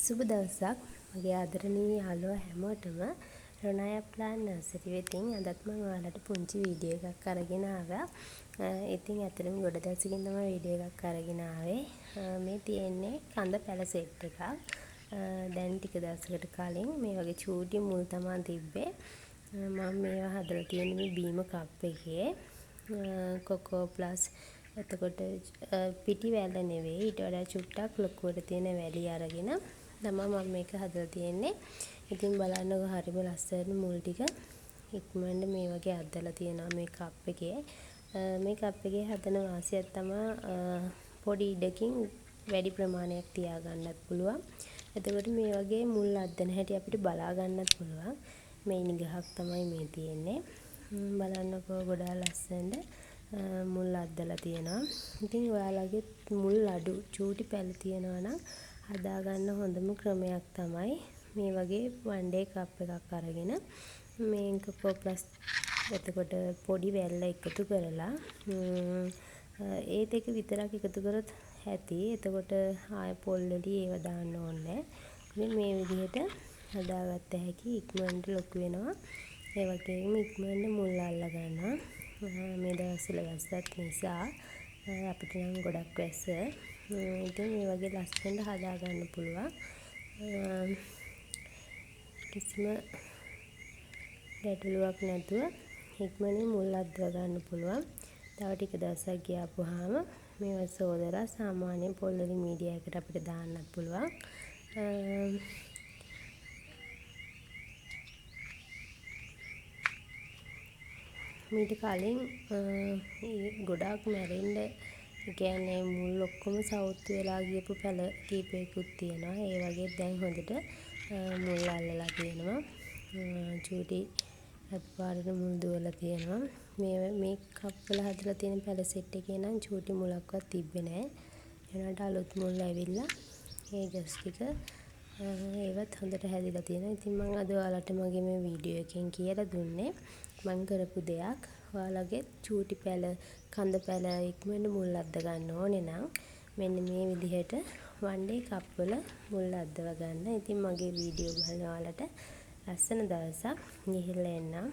සුබ දවසක් මගේ ආදරණීය යාළුවෝ හැමෝටම රොනායා ප්ලාන් නර්සරි වෙතින් අදත් මම ඔයාලට පුංචි වීඩියෝ එකක් අරගෙන ආවා. ඉතින් ඇත්තටම ගොඩ දවසකින් තමයි වීඩියෝ එකක් අරගෙන ආවේ. මේ තියෙන්නේ කඳ පැල සෙට් එකක්. දැන් ටික දවසකට කලින් මේ වගේ චූටි මුල් තමයි තිබ්බේ. මම මේවා හදලා තියෙන්නේ මේ බීම කප් එකේ. කොකෝ ප්ලස් එතකොට පිටි වැල්ල නෙවෙයි ඊට වඩා චුට්ටක් ලොකුවට තියෙන වැලි අරගෙන තමයි මම මේක හදලා තියෙන්නේ. ඉතින් බලන්නකො හරිම ලස්සන මුල් ටික ඉක්මනට මේ වගේ අද්දලා තියෙනවා මේ කප් එකේ. මේ කප් එකේ හදන වාසියක් තමයි පොඩි ඉඩකින් වැඩි ප්‍රමාණයක් තියාගන්නත් පුළුවන්. එතකොට මේ වගේ මුල් අද්දන හැටි අපිට බලා ගන්නත් පුළුවන්. මේ නිගහක් තමයි මේ තියෙන්නේ. බලන්නකො ගොඩාක් ලස්සනට මුල් අද්දලා තියෙනවා. ඉතින් ඔයාලගේ මුල් අඩු චූටි පැල තියෙනවා නම් හදාගන්න හොඳම ක්‍රමයක් තමයි මේ වගේ වන් ඩේ කප් එකක් අරගෙන මේක කොප්ලස් එතකොට පොඩි වැල්ල එකතු කරලා ඒ දෙක විතරක් එකතු කරොත් ඇති. එතකොට ආය පොල් වලදී ඒව දාන්න ඕනේ නැහැ. මේ විදිහට හදාගත්ත හැකි ඉක්මනට ලොකු වෙනවා. ඒ වගේම ඉක්මනට මුල් අල්ල ගන්නවා. මේ දවස්වල වැස්සත් නිසා අපිට නම් ගොඩක් වැස්ස. ඉතින් මේ වගේ ලස්සනට හදාගන්න පුළුවන්. කිසිම ගැටලුවක් නැතුව ඉක්මනින් මුල් අද්දව ගන්න පුළුවන්. තව ටික දවසක් ගියාපුවාම මේවා සෝදලා සාමාන්‍ය පොල් වලින් මීඩියා එකට අපිට දාන්නත් පුළුවන්. මීට කලින් ගොඩාක් මැරෙන්න කියන්නේ මුල් ඔක්කොම සවුත් වෙලා ගියපු පැල කීපයකුත් තියෙනවා. ඒ වගේ දැන් හොඳට මුල් අල්ලලා තියෙනවා. චූටි අත්පාරට මුල් දුවලා තියෙනවා. මේ කප් වල හදලා තියෙන පැල සෙට් එකේ නම් චූටි මුලක්වත් තිබ්බේ නැහැ. ඒනට අලුත් මුල් ඇවිල්ලා ඒ ගස් ටික ඒවත් හොඳට හැදිලා තියෙනවා. ඉතින් මම අද ඔයාලට මගේ මේ වීඩියෝ එකෙන් කියලා දුන්නේ මම කරපු දෙයක්. ඔයාලගේ චූටි පැල කඳ පැල ඉක්මනට මුල් අද්ද ගන්න ඕනේ නම් මෙන්න මේ විදිහට වන් ඩේ කප් වල මුල් අද්දව ගන්න. ඉතින් මගේ වීඩියෝ බලන ඔයාලට ලස්සන දවසක් ගිහිල්ලා එන්නම්.